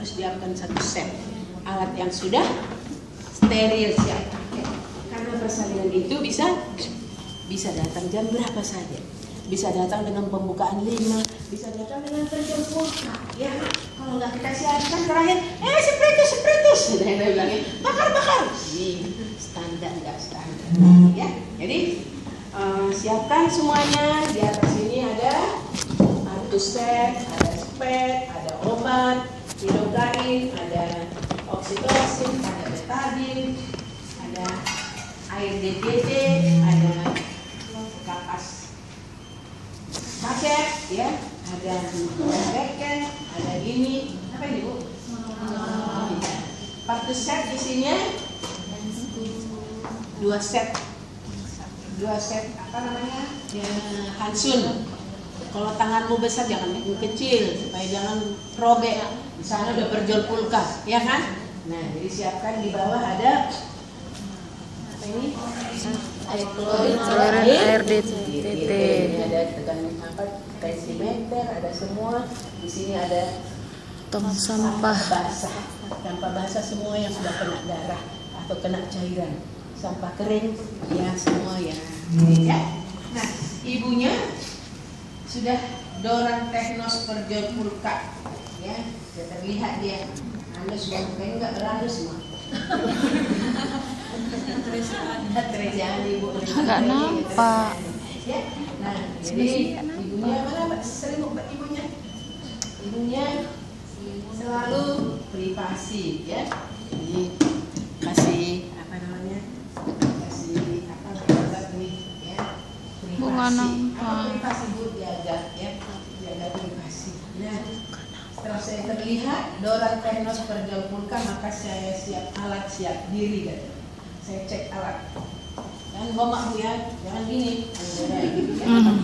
harus siapkan satu set alat yang sudah steril siap pakai. Karena persalinan itu bisa datang jam berapa saja. Bisa datang dengan pembukaan 5, bisa datang dengan terjemput. Ya, kalau nggak kita siapkan terakhir, spretus. Dia bilang, bakar. Ini standar nggak standar. Ya, jadi siapkan semuanya. Di atas ini ada antuset, ada spek, ada obat, lidocain, ada oksitoksin, ada betadine, ada air DDT, ada kapas paket, ya, ada beken, ada ini, apa ini Bu? Partus set isinya 2 set apa namanya? Ya, Hansun. Kalau tanganmu besar jangan bikin kecil supaya jangan robek. Di sana udah berjol pulka, ya kan? Nah, jadi siapkan di bawah ada apa ini? Air klorin, air DDT. Ada tekanan apa? Tensimeter, ada semua. Di sini ada tong sampah basah semua yang sudah kena darah atau kena cairan. Sampah kering, ya semua ya. Ya. Nah, ibunya sudah Doran Technos Perjol Pulka, ya, sudah terlihat dia. Halus, kayak enggak berhalus semua. Terjadi ibu. Enggak nampak. Ya, nah, jadi ibunya mana sering ibunya? Ibunya selalu privasi, ya. Jadi kasih apa namanya? Kasih apa nih, ya? Bunga privasi Bu, jaga ya, jaga privasi. Nah, setelah saya terlihat Doran Technos Perjol Pulka, maka saya siap alat, siap diri kan. Saya cek alat. Jangan gomak Bu ya, jangan gini.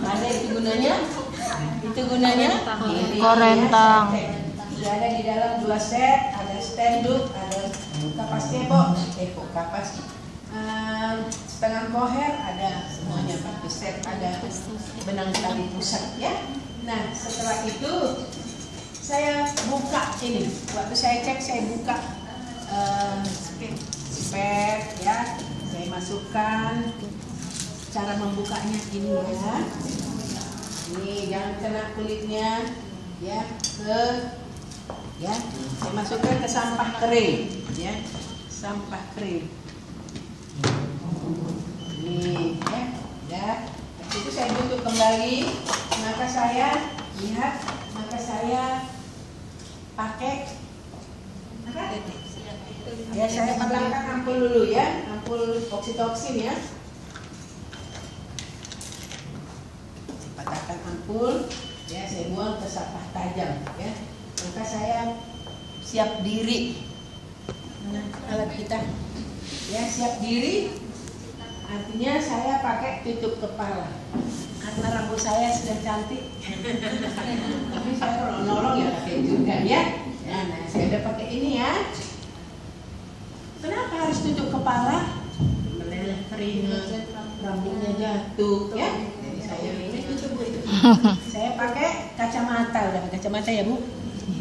Ada itu gunanya. Korentang. Sudah ada di dalam 2 set, ada stenduk, ada kapas kapas setengah koher, ada semuanya 4 set, ada benang tali pusat ya. Nah, setelah itu saya buka ini. Waktu saya cek, saya buka spek ya. Saya masukkan. Cara membukanya ini ya. Ini jangan kena kulitnya ya. Ya, saya masukkan ke sampah kering ya. Sampah kering. Ini ya, udah. Itu saya tutup kembali. Maka saya lihat, maka saya pakai apa? Ya, saya patahkan ampul dulu ya, ampul oksitoksin ya. Patahkan ampul, ya, saya buang ke sampah tajam ya. Maka saya siap diri. Mana alat kita? Ya, siap diri. Artinya saya pakai tutup kepala karena rambut saya sudah cantik. Tapi saya nolong ya pakai juga ya. Nah, saya udah pakai ini ya. Kenapa harus tutup kepala? Meleleh keringat, rambutnya jatuh ya. Jadi saya ini tutup Bu itu. Saya pakai kacamata, udah pakai kacamata ya Bu.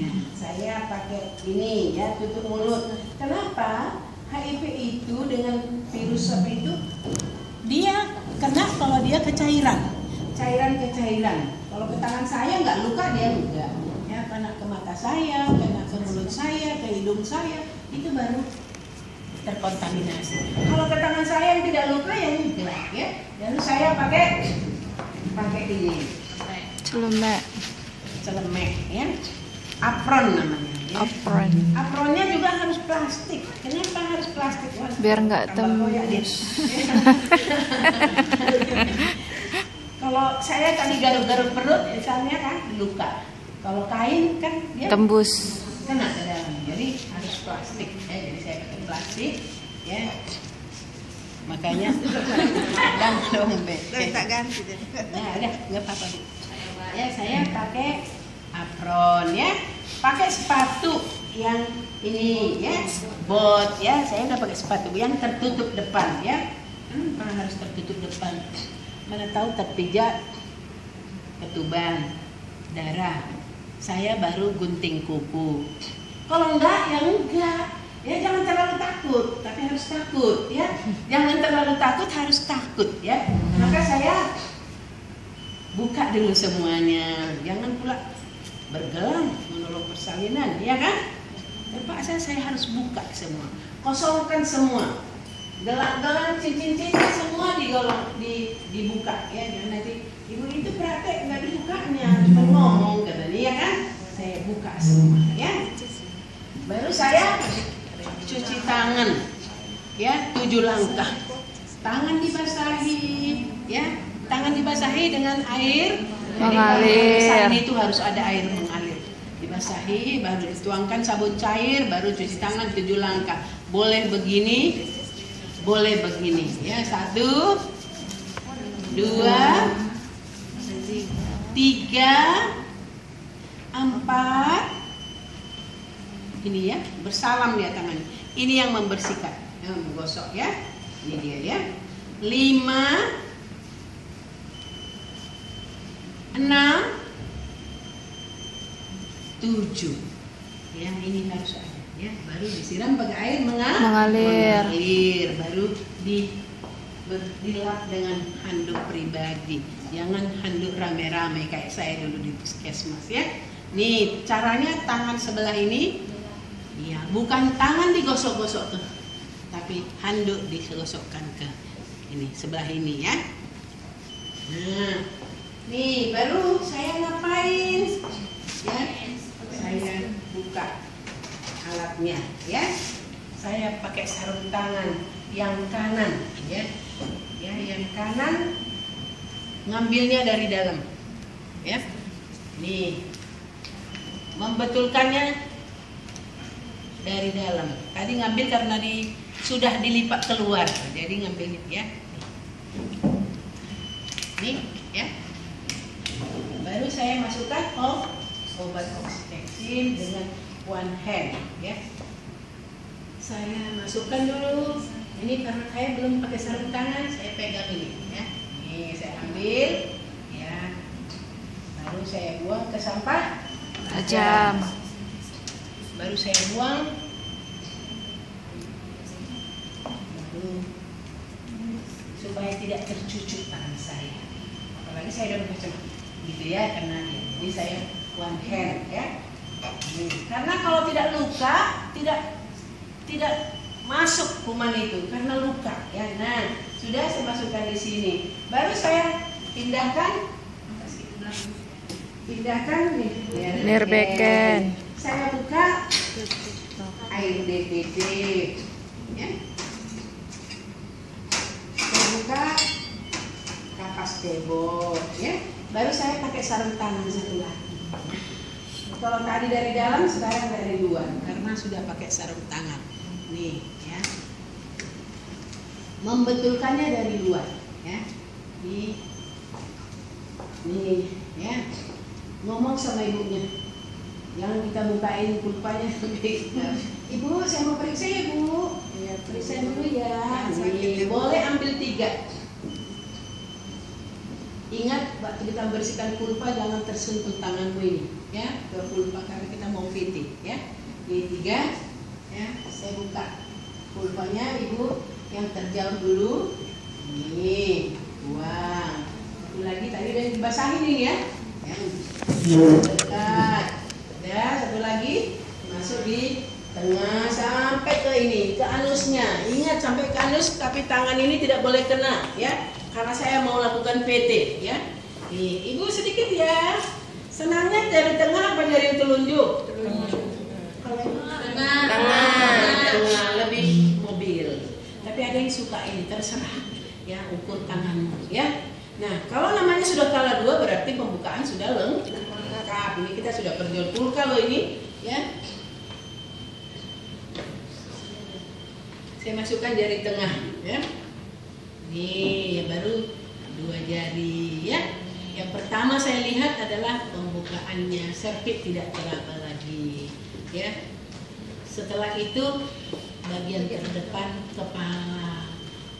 Ya, saya pakai ini ya, tutup mulut. Kenapa? HIV itu dengan virus seperti itu dia kena kalau dia cairan. Kalau ke tangan saya nggak luka, dia enggak. Ya, kena ke mata saya, kena ke mulut saya, ke hidung saya, itu baru terkontaminasi. Kalau ke tangan saya yang tidak luka ya enggak ya. Lalu saya pakai ini. Celemek ya. Apron namanya. Ya. Apronnya juga harus plastik. Kenapa harus plastik? Wah, biar nggak tembus. Kalau saya kali garuk-garuk perut, misalnya kan luka. Kalau kain kan dia tembus. Kena ke dalam. Jadi harus plastik. Ya, jadi saya pakai plastik. Ya. Makanya dan dompet. Tak ganti deh. Nah, udah nggak apa-apa. Ya, saya pakai apron ya. Pakai sepatu yang ini ya, bot ya. Saya udah pakai sepatu yang tertutup depan ya. Harus tertutup depan. Mana tahu terpijak ketuban, darah. Saya baru gunting kuku. Kalau enggak, ya enggak. Ya jangan terlalu takut, tapi harus takut ya. Jangan terlalu takut, harus takut ya. Maka saya buka dulu semuanya. Jangan pula bergelang menolak persalinan, ya kan? Terpaksa saya harus buka semua. Kosongkan semua. Gelang-gelang, cincin-cincin semua dibuka ya. Jangan nanti ibu itu praktek nggak dibukanya, cuma ngomong katanya, ya kan? Saya buka semua ya. Baru saya cuci tangan ya, 7 langkah. Tangan dibasahi ya, tangan dibasahi dengan air mengalir. Jadi itu harus ada air mengalir. Dibasahi, baru dituangkan sabun cair, baru cuci tangan 7 langkah. Boleh begini, boleh begini ya. 1, 2, 3, 4. Ini ya, bersalam ya tangannya. Ini yang membersihkan, yang menggosok ya. Ini dia ya. 5, 6, 7. Ya, ini harus ada ya. Baru disiram pakai air mengalir. Baru dilap dengan handuk pribadi. Jangan handuk rame-rame kayak saya dulu di puskesmas ya. Nih, caranya tangan sebelah ini ya, bukan tangan digosok-gosok tuh, tapi handuk digosokkan ke ini sebelah ini ya. Nah, nih baru saya ngapain? Ya, saya buka alatnya ya. Saya pakai sarung tangan yang kanan ya. Ya, yang kanan ngambilnya dari dalam. Ya. Nih. Membetulkannya dari dalam. Tadi ngambil karena sudah dilipat keluar. Jadi ngambil ya. Nih ya. Baru saya masukkan obat oxytocin dengan one hand ya. Saya masukkan dulu. Ini karena saya belum pakai sarung tangan, saya pegang ini ya. Ini saya ambil ya. Baru saya buang ke sampah tajam. Baru saya buang. Supaya tidak tercucuk tangan saya. Apalagi saya udah macam gitu ya, karena ini saya one hand ya. Karena kalau tidak luka, tidak masuk kuman itu karena luka ya. Nah, sudah saya masukkan di sini. Baru saya pindahkan nih Nirbeken. Saya buka air DBD ya. Saya buka kapas debot ya. Baru saya pakai sarung tangan satu lagi. Kalau tadi dari dalam, sekarang dari luar karena sudah pakai sarung tangan. Nih ya. Membetulkannya dari luar ya. Nih ya. Ngomong sama ibunya, jangan kita bukain pulpanya. Ibu, saya mau periksa ya Bu. Ya, periksa dulu ya. Nih, boleh ambil 3. Ingat waktu kita bersihkan pulpa jangan tersentuh tanganmu ini ya ke pulpa karena kita mau fitting ya. Ini 3 ya. Saya buka pulpanya, Ibu yang terjauh dulu. Nih, buang. Satu lagi tadi udah dibasahin ini ya. Dekat. Ada satu lagi masuk di tengah sampai ke ini, ke anusnya. Ingat sampai ke anus, tapi tangan ini tidak boleh kena ya, karena saya mau lakukan PT ya. Nih, Ibu sedikit ya. Senangnya dari tengah apa dari telunjuk? Tengah lebih mobil. Tapi ada yang suka ini, terserah ya, ukur tanganmu ya. Nah, kalau namanya sudah kala 2 berarti pembukaan sudah lengkap. Ini kita sudah perjual pulka loh ini, ya. Saya masukkan jari tengah, ya. Nih, baru 2 jari, ya. Yang pertama saya lihat adalah pembukaannya, serpit tidak teraba lagi, ya. Setelah itu bagian terdepan kepala,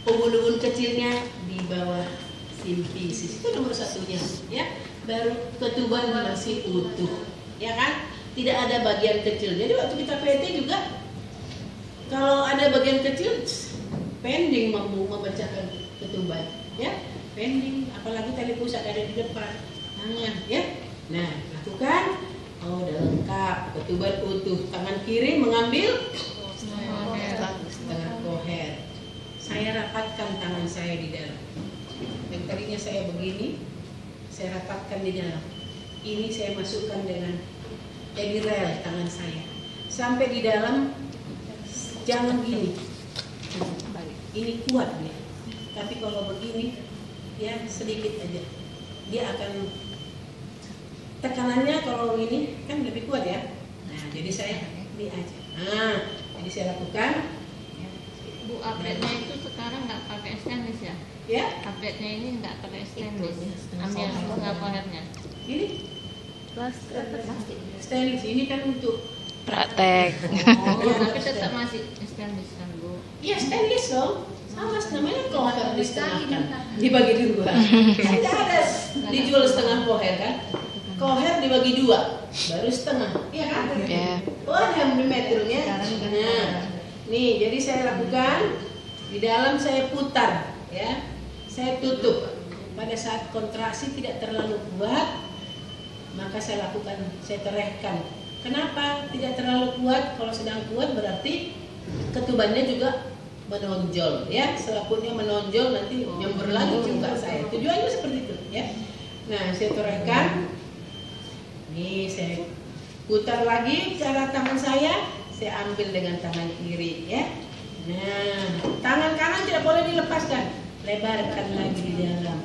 ubun-ubun kecilnya di bawah simfisis itu nomor 1-nya ya. Baru ketuban masih utuh ya kan, tidak ada bagian kecil. Jadi waktu kita PT juga kalau ada bagian kecil pending memecahkan ketuban, ya pending. Apalagi tali pusat ada di depan tangan, ya. Nah, lakukan. Oh, udah lengkap, ketuban utuh. Tangan kiri mengambil setengah koher. Saya rapatkan tangan saya di dalam. Yang tadinya saya begini, saya rapatkan di dalam. Ini saya masukkan dengan rel tangan saya sampai di dalam. Jangan gini, ini kuat dia. Tapi kalau begini, ya sedikit aja, dia akan tekanannya kalau ini kan lebih kuat ya. Nah, jadi saya ini aja. Nah, jadi saya lakukan. Bu, update-nya itu sekarang nggak pakai stainless ya? Ya. Update-nya ini nggak pakai stainless. Ambil setengah kohernya. Ini stainless ini kan untuk Praktek. Tapi tetap masih stainless kan, Bu? iya stainless dong. Sama namanya koher disetengahkan, dibagi dua. Tidak ada dijual setengah koher kan? Koher dibagi dua, baru setengah, iya kan? Ya. Oh, ada milimeternya. Nah, nih, jadi saya lakukan di dalam saya putar, ya, saya tutup. Pada saat kontraksi tidak terlalu kuat, maka saya lakukan, saya terehkan. Kenapa tidak terlalu kuat? Kalau sedang kuat berarti ketubannya juga menonjol, ya, selaputnya menonjol nanti nyamber lagi juga saya. Tujuannya seperti itu, ya. Nah, saya torehkan. Nih, saya putar lagi cara tangan saya ambil dengan tangan kiri, ya. Nah, tangan kanan tidak boleh dilepaskan, lebarkan lagi di dalam.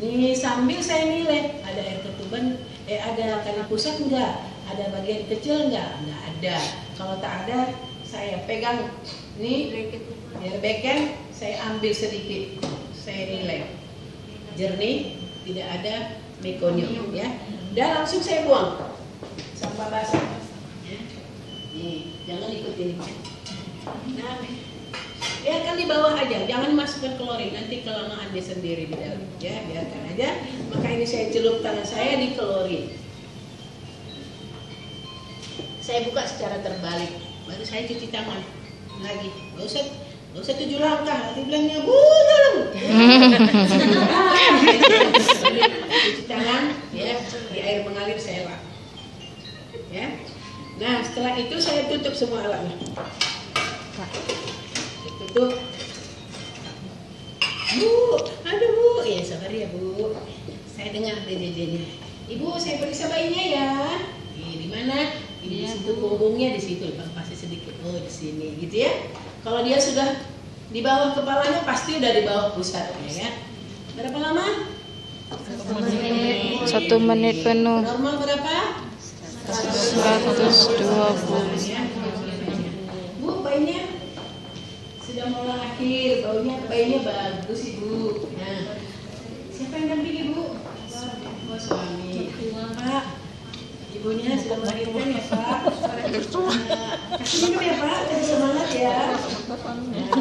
Nih, sambil saya nilai ada air ketuban, ada tali pusat enggak, ada bagian kecil enggak ada. Kalau tak ada, saya pegang nih. Biar beken, saya ambil sedikit, saya nilai jernih, tidak ada mekonium, ya. Dan langsung saya buang sampah basah, ya. Nih, jangan ikut ini. Nah, biarkan di bawah aja, jangan masukkan klorin, nanti kelamaan dia sendiri di dalam, ya. Biarkan aja. Maka ini saya celup tangan saya di klorin. Saya buka secara terbalik, baru saya cuci tangan lagi. Gak usah 7 langkah, nanti bilangnya dalam. Cuci tangan, ya, di air mengalir saya lap, ya. Nah, setelah itu saya tutup semua alatnya. Tutup. Bu, aduh Bu, ya sabar ya Bu. Saya dengar DJ-nya. Ibu, saya periksa bayinya ya. Di mana? Di situ punggungnya, di situ pasti sedikit. Oh, di sini, gitu ya. Kalau dia sudah di bawah kepalanya pasti udah di bawah pusatnya, ya. Berapa lama? 1 menit penuh. Normal berapa? 120. Ya. Bu, bayinya sudah mau lahir, bayinya bagus Ibu. Nah, siapa yang dampingi Bu? Oh, suami. Pak, ibunya sudah melahirkan ya Pak. Kasih minum ya Pak, kasih semangat ya. Nah,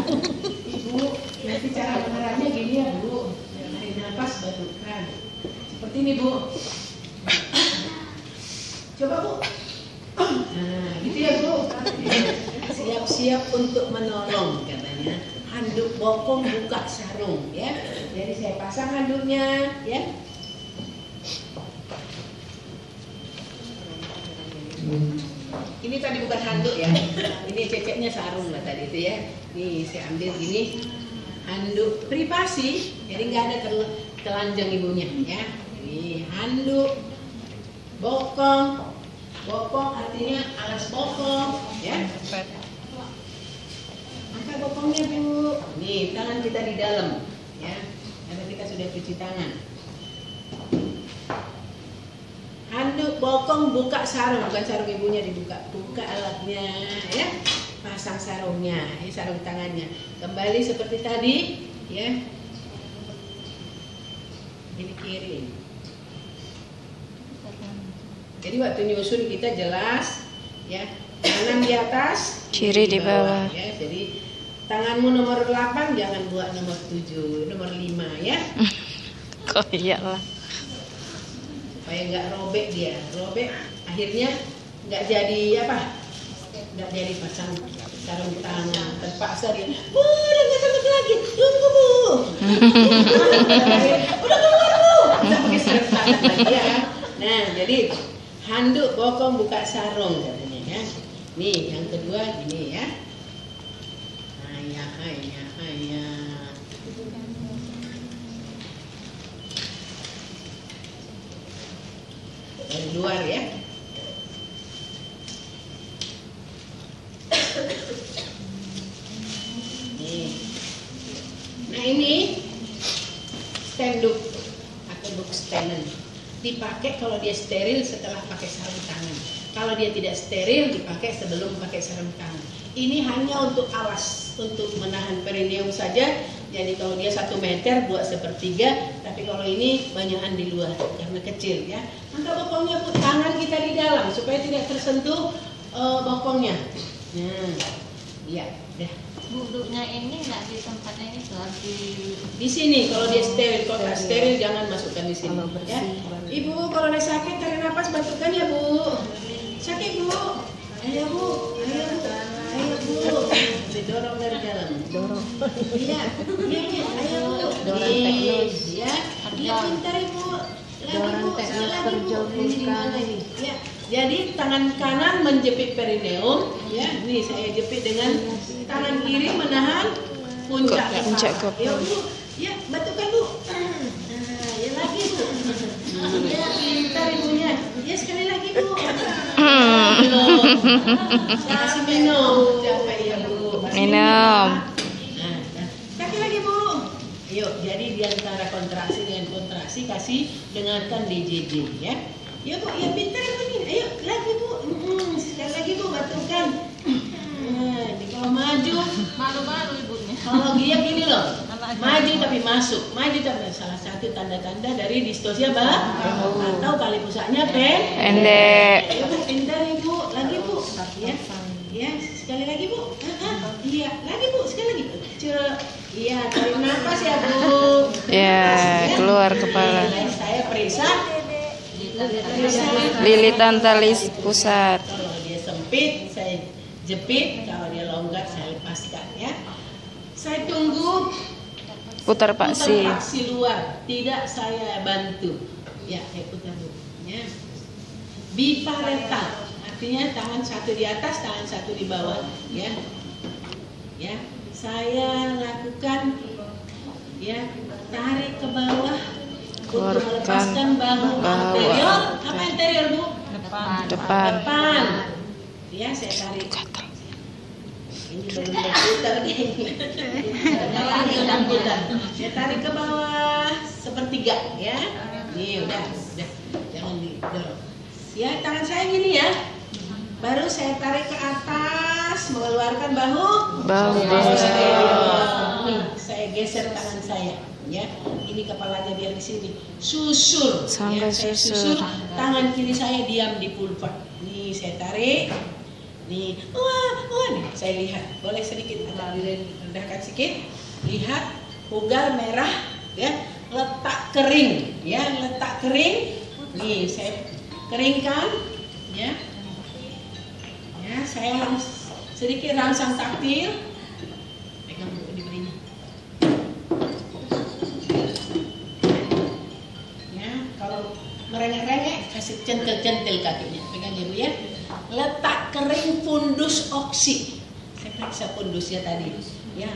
Ibu, nanti cara menerapnya gini ya Bu. Tarik nafas, batukan. Seperti ini Bu. Coba Bu. Nah, gitu ya Bu. Siap-siap untuk menolong katanya. Handuk bokong buka sarung, ya. Jadi saya pasang handuknya, ya. Ini tadi bukan handuk ya, ini ceceknya sarung lah tadi itu ya. Nih saya ambil gini, handuk privasi, jadi nggak ada telanjang ibunya ya. Ini handuk bokong, bokong artinya alas bokong ya. Angkat bokongnya Bu. Nih tangan kita di dalam ya, karena kita sudah cuci tangan. Handuk bokong buka sarung, bukan sarung ibunya dibuka, buka alatnya ya, pasang sarungnya, ini sarung tangannya, kembali seperti tadi ya, ini kiri. Jadi waktu nyusun kita jelas ya, kanan di atas, kiri di bawah. Ya, jadi tanganmu nomor 8 jangan buat nomor 7, nomor 5 ya. Kok iyalah. Supaya nggak robek dia, robek akhirnya nggak jadi apa? Nggak jadi pasang sarung tangan. Terpaksa dia, bu, udah nggak sanggup lagi, tunggu bu. Udah keluar bu. Kita pakai sarung tangan lagi ya. Nah, jadi handuk bokong buka sarung katanya ya. Nih, yang kedua gini ya. Ayah. Dari luar ya. Nih. Nah ini stand-up atau book stand. Dipakai kalau dia steril setelah pakai sarung tangan. Kalau dia tidak steril dipakai sebelum pakai sarung tangan. Ini hanya untuk alas, untuk menahan perineum saja. Jadi kalau dia 1 meter buat 1/3, tapi kalau ini banyakan di luar karena kecil ya. Angkat bokongnya bu, tangan kita di dalam supaya tidak tersentuh bokongnya. Nah, iya, dah. Duduknya ini nggak di tempatnya ini tuh Di sini kalau dia steril, kalau tak steril jangan masukkan di sini. Ya. Ibu kalau ada sakit tarik nafas bantukan ya bu. Sakit bu, ayo bu. Didorong dari dalam. Dorong. Iya, ayo bu. Dorong teknis. Ya, pintar ibu. Dorong teknis terjauhkan. Ya, jadi tangan kanan menjepit perineum. Ya, nih saya jepit dengan tangan kiri menahan puncak kepala. Ya bu, ya bantukan bu. Nah, ya lagi bu. Ya, pintar ibunya. Ya sekali lagi bu. Belum. Kasih minum. Capek ya bu. Minum. Nah, kasih lagi bu. Yuk, jadi di antara kontraksi dengan kontraksi kasih dengarkan DJJ ya. Ya bu, ya pintar ibunya. Ayo lagi bu. Sekali lagi bu bantukan. Nah, kalau maju. malu-malu ibunya. Kalau dia gini loh. Maju tapi masuk, maju tapi salah satu tanda-tanda dari distosia atau tali pusatnya Pendek. Ya, bu, pintar ibu, lagi bu, ya, sekali lagi bu, iya, lagi bu, sekali lagi, iya, tarik nafas ya bu, Ya, keluar kepala. Saya periksa, Lilitan tali pusat. kalau dia sempit, saya jepit, kalau dia longgar, saya lepaskan ya. Saya tunggu Putar paksi. paksi luar, tidak saya bantu. Ya, saya putar dulu. Ya. Biparental, artinya tangan satu di atas, tangan satu di bawah. Ya, ya. Saya lakukan, ya, tarik ke bawah untuk melepaskan bahu anterior. Apa anterior bu? Depan. Depan. Ya, saya tarik. Ini belum berputar nih. Saya tarik ke bawah sepertiga ya. Nih udah. Jangan didorong. Ya, tangan saya gini ya. Baru saya tarik ke atas, mengeluarkan bahu. Nih, saya geser tangan saya. Ya, ini kepalanya biar di sini. Susur. Sampai ya, saya susur. Tangan kiri saya diam di pulpa. Nih, saya tarik. Nih, nih, saya lihat, boleh sedikit agak direndahkan sedikit, lihat, pugar merah, ya, letak kering, ya, letak kering, nih, saya keringkan, ya, saya sedikit rangsang taktil, pegang dulu di berinya, ya, kalau merengek-rengek, kasih centil-centil kakinya, pegang ya bu ya. Letak kering fundus oksi. Saya periksa fundusnya tadi. Ya.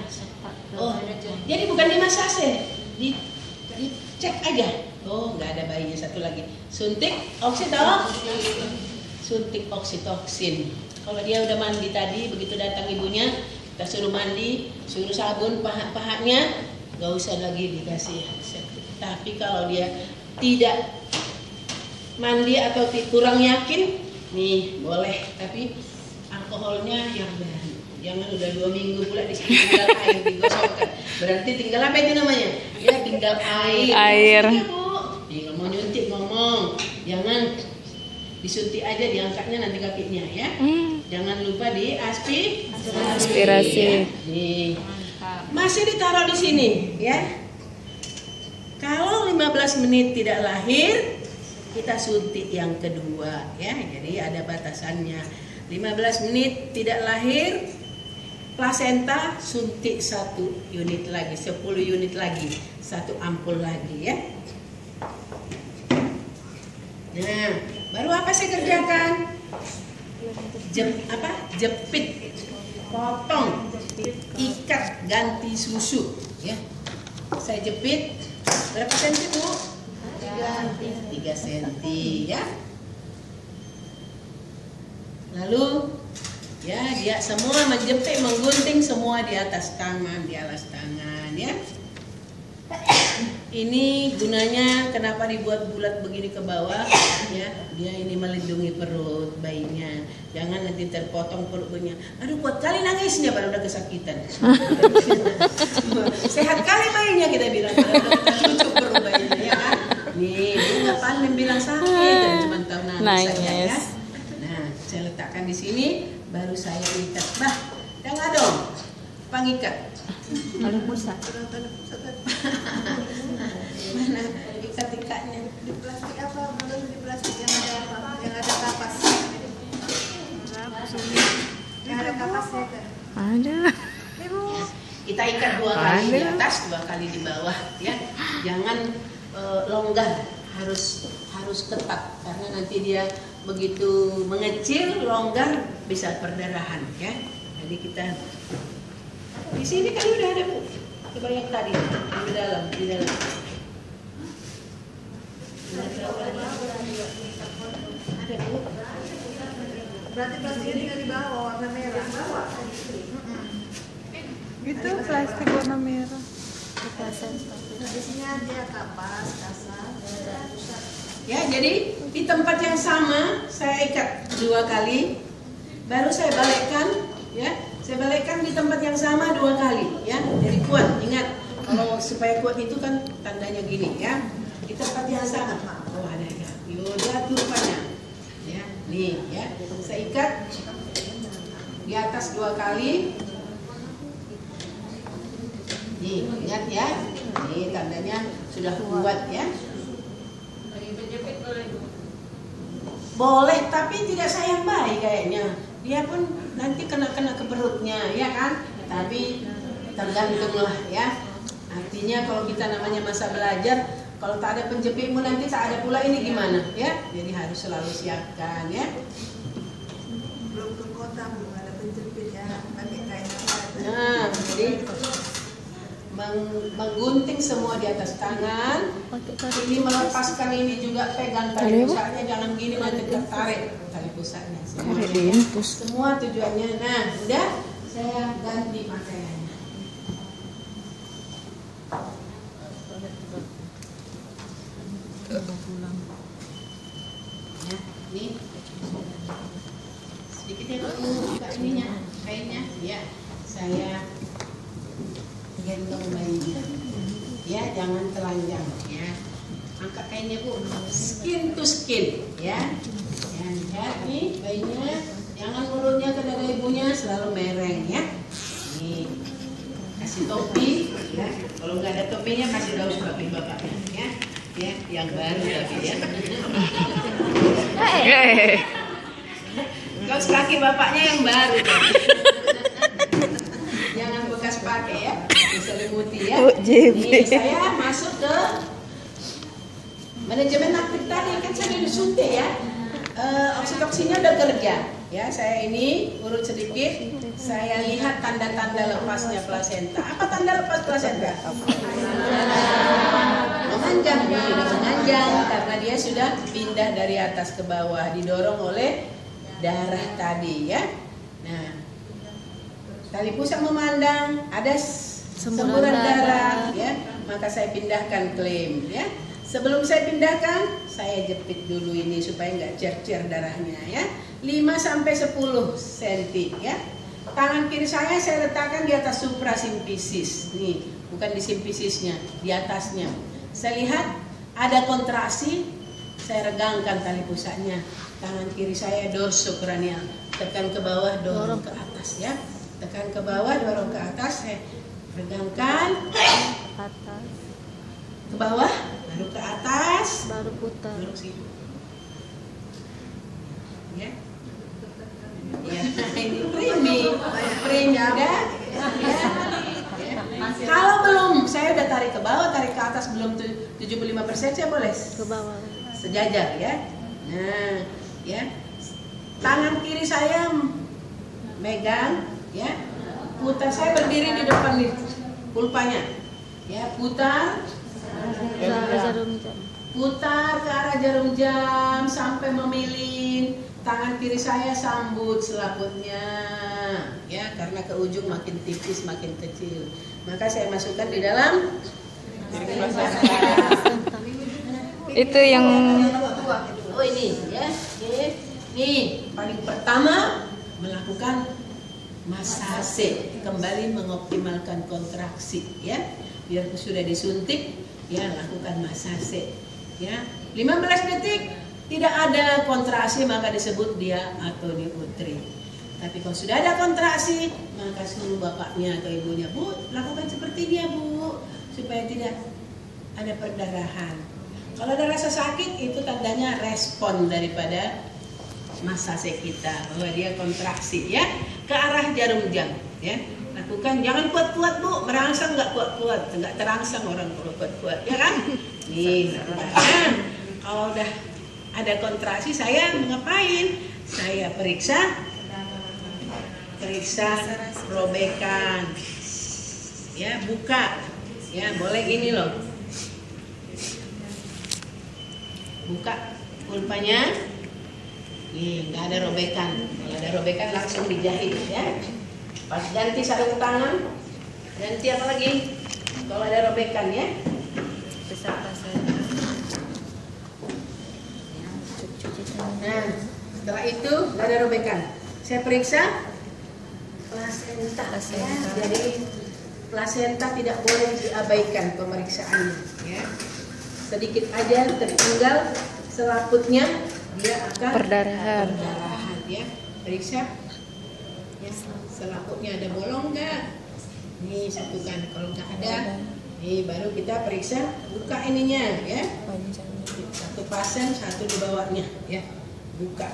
Oh, jadi bukan dimasase, dicek aja. Oh, nggak ada bayinya satu lagi. Suntik suntik oksitoksin. Kalau dia udah mandi tadi, begitu datang ibunya, kita suruh mandi, suruh sabun paha-pahanya, nggak usah lagi dikasih. Tapi kalau dia tidak mandi atau kurang yakin, nih boleh, tapi alkoholnya yang berani. Jangan udah 2 minggu pula di sini tinggal air digosokkan. Berarti tinggal apa itu namanya? Ya tinggal air. Ya, bu. Nih, mau nyuntik ngomong, jangan disuntik aja, diangkatnya nanti kakinya ya. Jangan lupa aspirasi. Ya. Nih, masih ditaruh di sini ya. Kalau 15 menit tidak lahir, kita suntik yang kedua ya. Jadi ada batasannya 15 menit tidak lahir, plasenta suntik 1 unit lagi, 10 unit lagi, 1 ampul lagi ya. Nah, baru apa saya kerjakan? Jepit, potong, ikat, ganti susu ya. Saya jepit berapa senti Bu? 3 senti ya. Lalu ya dia semua menjepit, menggunting semua di atas tangan, di alas tangan ya. Ini gunanya kenapa dibuat bulat begini ke bawah ya, dia ini melindungi perut bayinya, jangan nanti terpotong perutnya. Aduh kuat kali nangisnya baru udah kesakitan. Sehat kali bayinya kita bilang, baru udah cucuk perut bayinya ya kan. Nih dia nggak pandai bilang sakit dan cuma tahu nangis saja ya. Nah saya letakkan di sini, baru saya ikat. Bah jangan dong, pangikat. Kalau pusat. Mana ikat-ikatnya? Di plastik apa? Belum di plastik yang ada apa? Yang ada kapas. Yang ada kapasnya kan? Ada. Kita ikat 2 kali di atas, 2 kali di bawah ya. Jangan longgar, harus ketat karena nanti dia begitu mengecil longgar bisa perdarahan ya. Jadi kita di sini kan udah ada Bu, coba yang tadi di dalam. Ada Bu. Berarti plastiknya tinggal di bawah warna merah. Gitu plastik warna merah. Di sini ada kapas, kasar, pusat. Ya, jadi di tempat yang sama saya ikat 2 kali, baru saya balikkan ya. Saya balikkan di tempat yang sama 2 kali ya. Jadi kuat, ingat kalau supaya kuat itu kan tandanya gini ya. Di tempat yang sama. Oh ada ya. Jatuh rupanya. Ya, nih ya. Saya ikat di atas 2 kali. Nih, ingat ya. Nih tandanya sudah kuat ya. Boleh, tapi tidak sayang bayi kayaknya. Dia pun nanti kena ke perutnya, ya kan? Tapi tergantunglah ya. Artinya kalau kita namanya masa belajar, kalau tak ada penjepitmu nanti tak ada pula ini gimana, ya? Jadi harus selalu siapkan, ya. Belum ke kota, belum ada penjepit ya, pakai kain apa? Nah, jadi menggunting semua di atas tangan. Ini melepaskan ini juga, pegang tali pusatnya, jangan gini nanti tertarik tali pusatnya. Semua tujuannya. Nah, udah saya ganti pakaiannya. Ya, ini sedikit ya buka ininya, kainnya. Ya, saya gendong bayinya, ya jangan telanjang, ya angkat kainnya Bu, skin to skin, ya lihat nih bayinya, jangan mulutnya ke dada ibunya, selalu mereng ya. Nih kasih topi, ya kalau nggak ada topinya kasih daun topi bapaknya, ya yang baru tapi ya. Kaos kaki bapaknya yang baru. Jangan bekas pakai ya, diselimuti ya. Nih saya masuk ke manajemen aktif tadi kan saya disuntik ya. Oksitoksinnya udah kerja ya. Saya ini urut sedikit, saya lihat tanda-tanda lepasnya plasenta. Apa tanda lepas plasenta? Memanjang, dia sudah memanjang karena dia sudah pindah dari atas ke bawah, didorong oleh darah tadi ya. Nah, tali pusat memandang, ada semburan darah ya, maka saya pindahkan klaim ya. Sebelum saya pindahkan, saya jepit dulu ini supaya nggak cer-cer darahnya ya. 5-10 cm ya. Tangan kiri saya letakkan di atas suprasimfisis. Nih, bukan di simfisisnya, di atasnya. Saya lihat ada kontraksi, saya regangkan tali pusatnya. Tangan kiri saya dorsokranial, tekan ke bawah, dorong ke atas ya. Tekan ke bawah, dorong ke atas, saya regangkan Atas, ke bawah, baru ke atas, baru putar. duduk situ. Ya. Ya, ini primi udah. Ya. Kalau belum, saya udah tarik ke bawah, tarik ke atas belum 75%, saya boleh Ke bawah. sejajar ya. Nah, ya. Tangan kiri saya megang, ya. Putar, saya berdiri di depan nih, pulpanya. Ya, putar. Jarum jam. Putar ke arah jarum jam sampai memilin. Tangan kiri saya sambut selaputnya, ya, karena ke ujung makin tipis, makin kecil. Maka saya masukkan di dalam. Itu yang Oh ini, ya, nih paling pertama melakukan masase, kembali mengoptimalkan kontraksi, ya. Biar sudah disuntik, ya, lakukan masase, ya. 15 detik. Tidak ada kontraksi maka disebut dia atoniutri. Tapi kalau sudah ada kontraksi maka suruh bapaknya atau ibunya, Bu, lakukan seperti dia, Bu, supaya tidak ada perdarahan. Kalau ada rasa sakit itu tandanya respon daripada masase kita, bahwa dia kontraksi, ya, ke arah jarum jam, ya. Lakukan, jangan kuat-kuat, Bu, merangsang nggak kuat-kuat, nggak terangsang orang kalau kuat-kuat, ya kan? Nih, nah, kalau udah ada kontraksi saya ngapain? Saya periksa robekan, ya, buka, ya, boleh gini loh, buka pulpanya, nih nggak ada robekan. Kalau ada robekan langsung dijahit, ya. Pas ganti sarung tangan, ganti apa lagi? Kalau ada robekan, ya. Nah, setelah itu nggak ada robekan. Saya periksa plasenta, ya. Jadi plasenta tidak boleh diabaikan pemeriksaannya, ya. Sedikit aja tertinggal selaputnya dia akan perdarahan, ya. Periksa, ya, selaputnya ada bolong nggak? Nih satukan, kalau nggak ada, nih baru kita periksa, buka ininya, ya. Satu pasang, satu di bawahnya, ya, buka.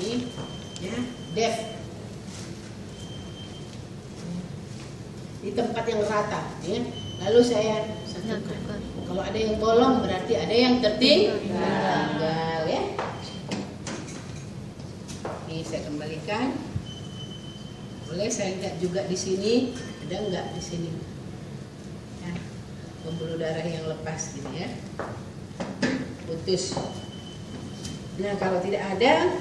Ini, ya, def di tempat yang rata, ya. Lalu saya satukan. Kalau ada yang bolong berarti ada yang tertinggal, ya. Ini saya kembalikan. Boleh saya lihat juga di sini, ada nggak di sini? Ya, pembuluh darah yang lepas, gitu, ya. Putus. Nah, kalau tidak ada,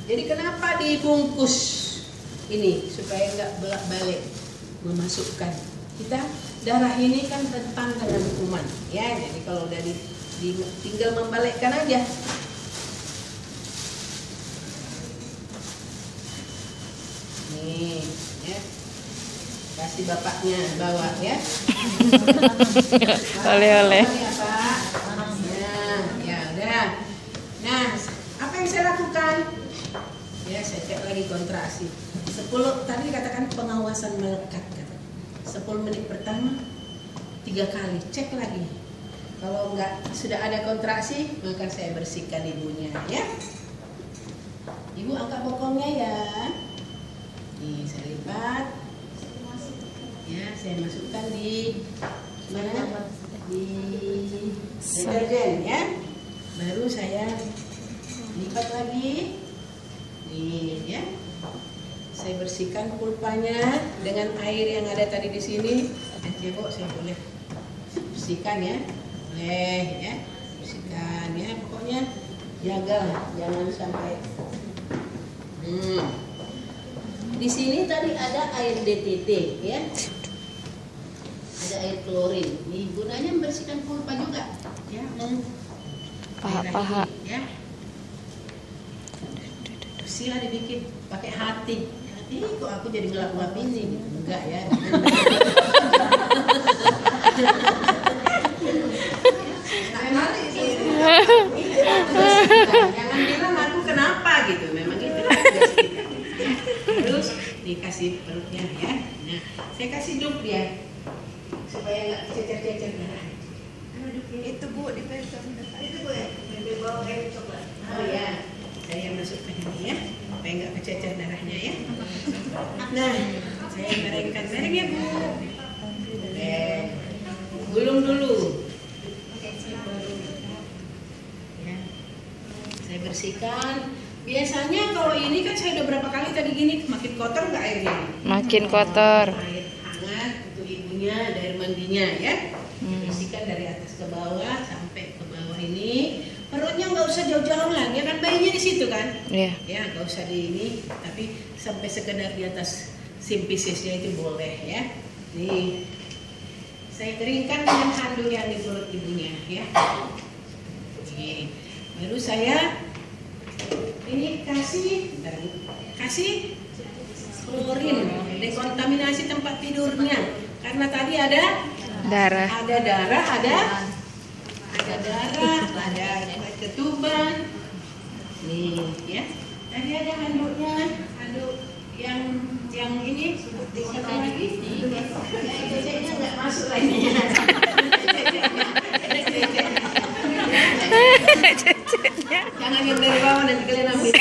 jadi kenapa dibungkus ini supaya nggak bolak-balik memasukkan. Kita darah ini kan rentan dengan kuman, ya. Jadi kalau udah tinggal membalikkan aja. Nih, ya. Kasih bapaknya bawa, ya. oleh-oleh. Ya, Pak. Ya udah. Nah, apa yang saya lakukan? Ya, saya cek lagi kontraksi. 10 tadi dikatakan pengawasan melekat, kata. 10 menit pertama 3 kali, cek lagi. Kalau enggak sudah ada kontraksi, maka saya bersihkan ibunya, ya. Ibu angkat bokongnya, ya. Nih, saya lipat. Ya, saya masukkan di mana? Di deterjen, ya. Baru saya lipat lagi. Nih, ya. Saya bersihkan pulpanya dengan air yang ada tadi di sini. Dan cebok saya boleh bersihkan, ya. Boleh, ya. Bersihkan, ya. Pokoknya jaga, jangan sampai. Di sini tadi ada air DTT, ya. Ada air klorin. Nih gunanya membersihkan pulpa juga, ya. Paha-paha, ya. Sila dibikin pakai hati. Hati kok aku jadi ngelap-ngelap ini? Enggak, ya. Jangan bilang aku kenapa gitu. Memang itu. Terus dikasih perutnya, ya. Nah, saya kasih duk dia supaya nggak cecer-cecer darah. Itu Bu di pegang depan. Itu Bu ya, di bawah air coklat. Oh ya, saya masukkan ini ya, supaya nggak kececer darahnya ya. Nah, saya merengkan mereng ya Bu. Boleh. Gulung dulu. Ya. Saya bersihkan. Biasanya kalau ini kan saya udah berapa kali tadi gini, makin kotor nggak airnya? Makin kotor. Air hangat untuk ibunya, ada air mandinya ya. Bersihkan dari atas ke bawah sampai ke bawah ini. Perutnya nggak usah jauh-jauh lagi, ya kan bayinya di situ kan? Iya. Ya nggak usah di ini, tapi sampai sekedar di atas simpisisnya itu boleh ya. Nih, saya keringkan dengan handuk yang di perut ibunya ya. Nih, baru saya ini kasih klorin, dekontaminasi tempat tidurnya, karena tadi ada Darah. darah, ada ketuban. Nih ya. Tadi ada handuknya, handuk yang ini satu lagi. Ceceknya nggak masuk lagi. Jangan yang dari bawah, nanti kalian ambil.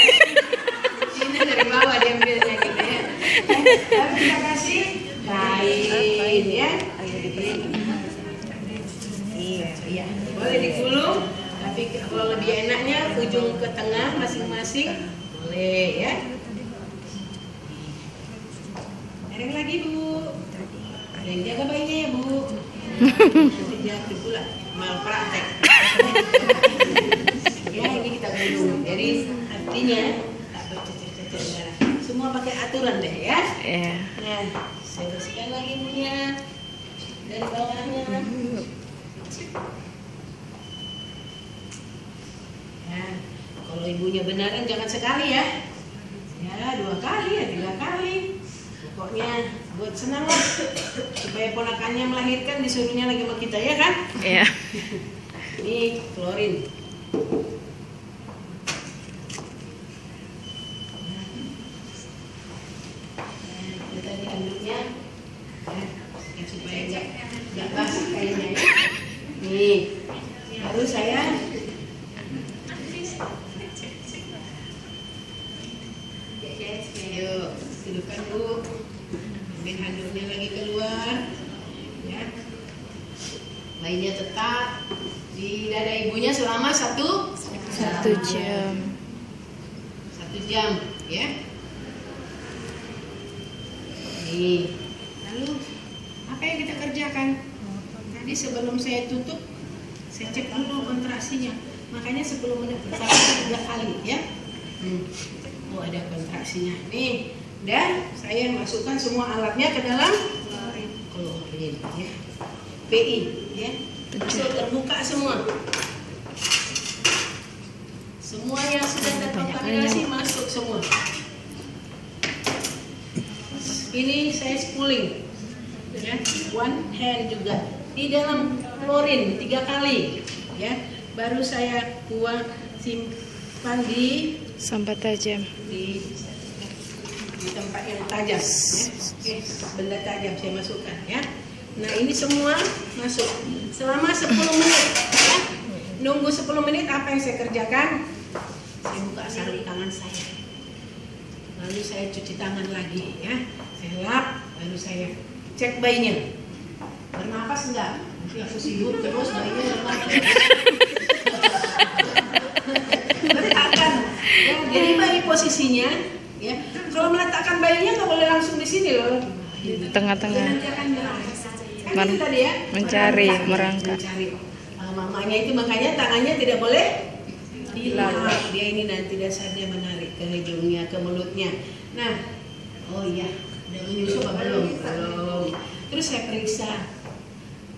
Ini dari bawah dia ambilnya gitu ya. Tapi kita kasih kain ya. Iya, boleh digulung, tapi kalau lebih enaknya ujung ke tengah masing-masing boleh ya. Mereng lagi Bu. Ada yang jaga bayinya ya Bu. Nanti jatuh pula, malpraktek. Ya ini kita gulung. Jadi artinya tak bercecer-cecer darah. Semua pakai aturan deh ya. Iya. Nah, saya bersihkan lagi ibunya dari bawahnya. Nah, kalau ibunya beneran jangan sekali ya. Ya 2 kali ya 3 kali. Pokoknya buat senang lah. Supaya ponakannya melahirkan disuruhnya lagi sama kita ya kan? Iya. Ini klorin. Nah, tadi handuknya supaya nggak basah kayaknya ya. Nih, baru saya yuk hidupkan dulu. Ambil handuknya lagi keluar ya. Bayinya tetap di dada ibunya selama 1 jam. 1 jam ya. Nih, lalu apa yang kita kerjakan? Tadi sebelum saya tutup, saya cek dulu kontraksinya. Makanya 10 menit pertama 3 kali ya. Oh ada kontraksinya. Nih, dan saya masukkan semua alatnya ke dalam klorin ya. PI ya. Masuk terbuka semua. Semua yang sudah terkontaminasi masuk semua. Ini saya spooling ya, one hand juga di dalam klorin 3 kali ya. Baru saya simpan di Sampai tajam. di tempat yang tajam ya. Oke, benda tajam saya masukkan ya. Nah ini semua masuk selama 10 menit ya. Nunggu 10 menit apa yang saya kerjakan? Saya buka sarung tangan saya, lalu saya cuci tangan lagi ya. Saya lap, lalu saya cek bayinya bernapas enggak. Nanti aku sibuk terus bayinya bernapas. Letakkan ya, jadi bayi posisinya ya. Kalau meletakkan bayinya nggak boleh langsung di sini loh, Tengah-tengah. nanti akan nyerang. Kan itu tadi ya, Mencari, merangkak. mencari. Mamanya itu makanya tangannya tidak boleh hilang. Dia ini nanti dasarnya menarik ke hidungnya, ke mulutnya. Nah, oh iya, udah menyusu apa belum? Belum. Terus saya periksa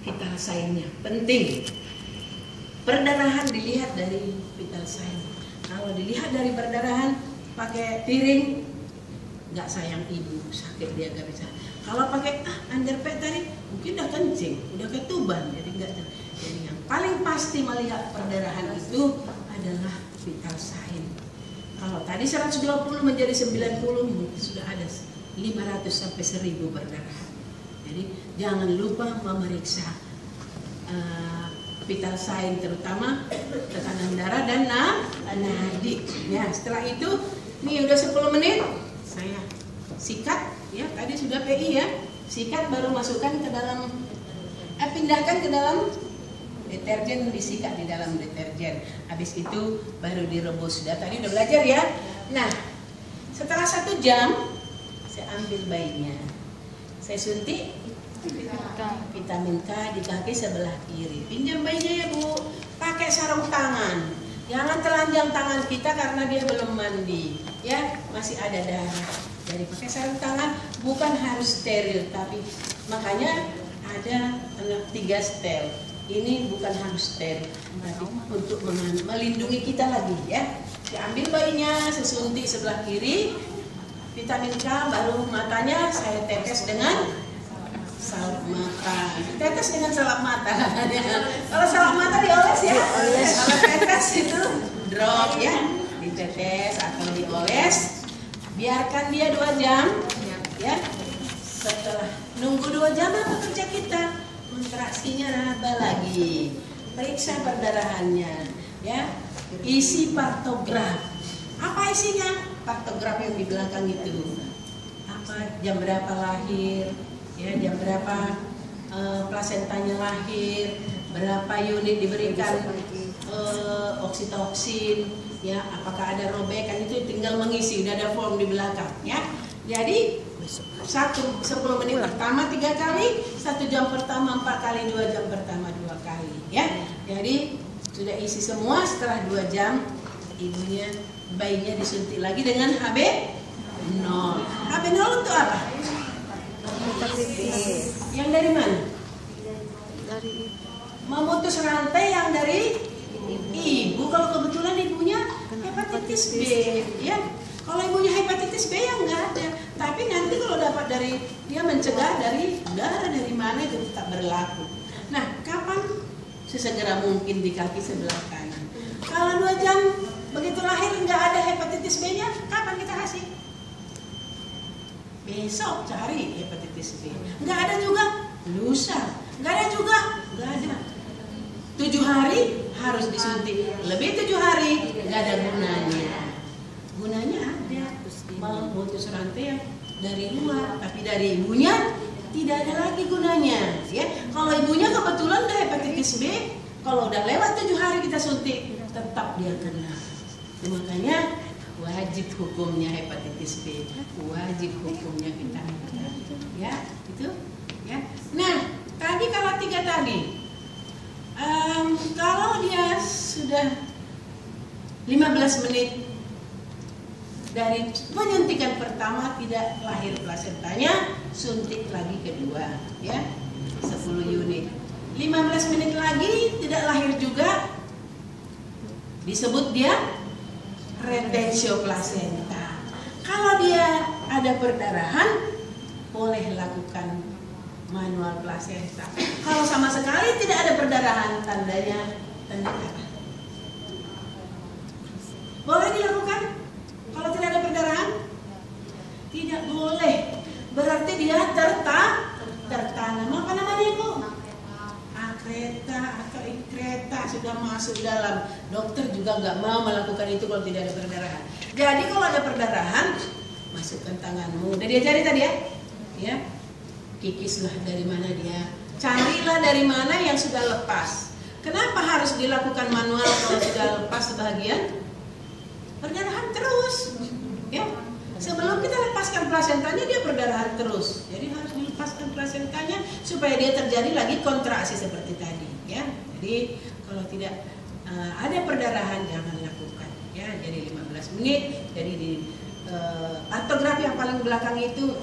vital sign-nya, penting. Perdarahan dilihat dari vital sign. Kalau dilihat dari perdarahan pakai piring, nggak sayang ibu, sakit dia nggak bisa. Kalau pakai underpad tadi mungkin udah kencing, udah ketuban, jadi nggak. Jadi yang paling pasti melihat perdarahan itu adalah vital sign. Kalau tadi 120 menjadi 90 mungkin sudah ada 500 sampai 1000 perdarahan. Jadi jangan lupa memeriksa vital sign, terutama tekanan darah dan nadi. Ya, setelah itu nih udah 10 menit saya sikat ya, tadi sudah PI ya. Sikat baru masukkan ke dalam pindahkan ke dalam deterjen, disikat di dalam deterjen. Habis itu baru direbus. Sudah tadi udah belajar ya. Nah, setelah 1 jam saya ambil bayinya. Saya suntik vitamin K di kaki sebelah kiri. Pinjam bayinya ya Bu, pakai sarung tangan. Jangan telanjang tangan kita karena dia belum mandi, ya masih ada darah. Jadi pakai sarung tangan, bukan harus steril, tapi makanya ada 3 stel. Ini bukan harus steril, tapi untuk melindungi kita lagi ya. Diambil bayinya, sesuntik sebelah kiri, vitamin K, baru matanya saya tetes dengan salep mata. Tetes dengan salep mata. Kalau salep mata dioles ya. Kalau tetes itu drop ya. Ditetes atau dioles. Biarkan dia 2 jam ya. Setelah nunggu 2 jam apa kerja kita? Kontraksinya nambah lagi. Periksa perdarahannya ya. Isi partograf. Apa isinya? Partograf yang di belakang itu. Apa jam berapa lahir? Ya, jam berapa plasentanya lahir, berapa unit diberikan oksitoksin, ya, apakah ada robekan, itu tinggal mengisi, udah ada form di belakang, ya. Jadi 10 menit pertama 3 kali, 1 jam pertama 4 kali, 2 jam pertama 2 kali, ya. Jadi sudah isi semua. Setelah 2 jam bayinya disuntik lagi dengan HB0. HB0 untuk apa? Yang dari mana? Dari memutus rantai yang dari ibu. Kalau kebetulan ibunya hepatitis B, ya. Kalau ibunya hepatitis B yang nggak ada. Tapi nanti kalau dapat dari dia mencegah dari darah dari mana itu tetap berlaku. Nah, kapan? Sesegera mungkin di kaki sebelah kanan. Kalau 2 jam begitu lahir nggak ada hepatitis B-nya, kapan kita kasih? Besok cari hepatitis B. Nggak ada juga lusa. Nggak ada juga, nggak ada. 7 hari harus disuntik. Lebih 7 hari nggak ada gunanya. Gunanya ada memutus rantai yang dari luar, tapi dari ibunya tidak ada lagi gunanya. Ya, kalau ibunya kebetulan udah hepatitis B, kalau udah lewat 7 hari kita suntik, tetap dia kena. Makanya wajib hukumnya hepatitis B, wajib hukumnya vitamin K, ya itu, ya. Nah, tadi kalau 3 tadi, kalau dia sudah 15 menit dari penyuntikan pertama tidak lahir plasentanya, suntik lagi kedua, ya 10 unit. 15 menit lagi tidak lahir juga, disebut dia retensio plasenta. Kalau dia ada perdarahan, boleh lakukan manual plasenta. Kalau sama sekali tidak ada perdarahan, tandanya tanda apa? Boleh dilakukan? Kalau tidak ada perdarahan? Tidak boleh. Berarti dia tertanam. Apa namanya Bu? Akreta atau ikreta sudah masuk dalam. Dokter juga nggak mau melakukan itu kalau tidak ada perdarahan. Jadi kalau ada perdarahan, masukkan tanganmu. Udah dia cari tadi ya? Ya, kikislah dari mana dia. Carilah dari mana yang sudah lepas. Kenapa harus dilakukan manual kalau sudah lepas sebagian? Perdarahan terus, ya. Sebelum kita lepaskan plasentanya dia perdarahan terus. Jadi harus dilepaskan plasentanya supaya dia terjadi lagi kontraksi seperti tadi, ya. Jadi kalau tidak ada perdarahan jangan lakukan, ya. Jadi 15 menit. Jadi di artografi yang paling belakang itu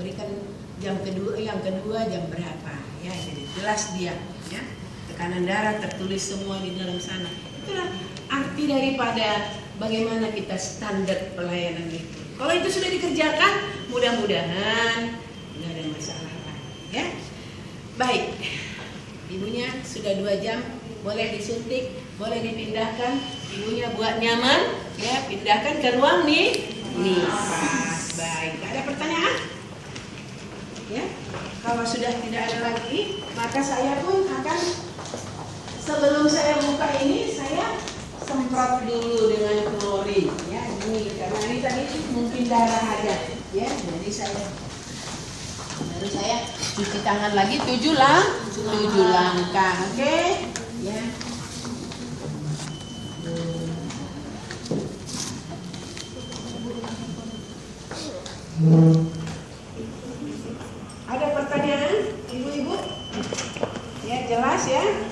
berikan yang kedua jam berapa, ya. Jadi jelas dia, ya. Tekanan darah tertulis semua di dalam sana. Itulah arti daripada bagaimana kita standar pelayanan itu. Kalau itu sudah dikerjakan, mudah-mudahan nggak ada masalah, ya. Baik, ibunya sudah 2 jam, boleh disuntik, boleh dipindahkan. Ibunya buat nyaman, ya, pindahkan ke ruang nifas. Baik, ada pertanyaan? Ya, kalau sudah tidak ada lagi, maka saya pun akan Sebelum saya buka ini, saya semprot dulu dengan klorin, ya. Ini karena ini tadi mungkin darah aja, ya. Jadi baru saya cuci tangan lagi 7 langkah, oke? Ya. Ada pertanyaan, ibu-ibu? Ya, jelas ya.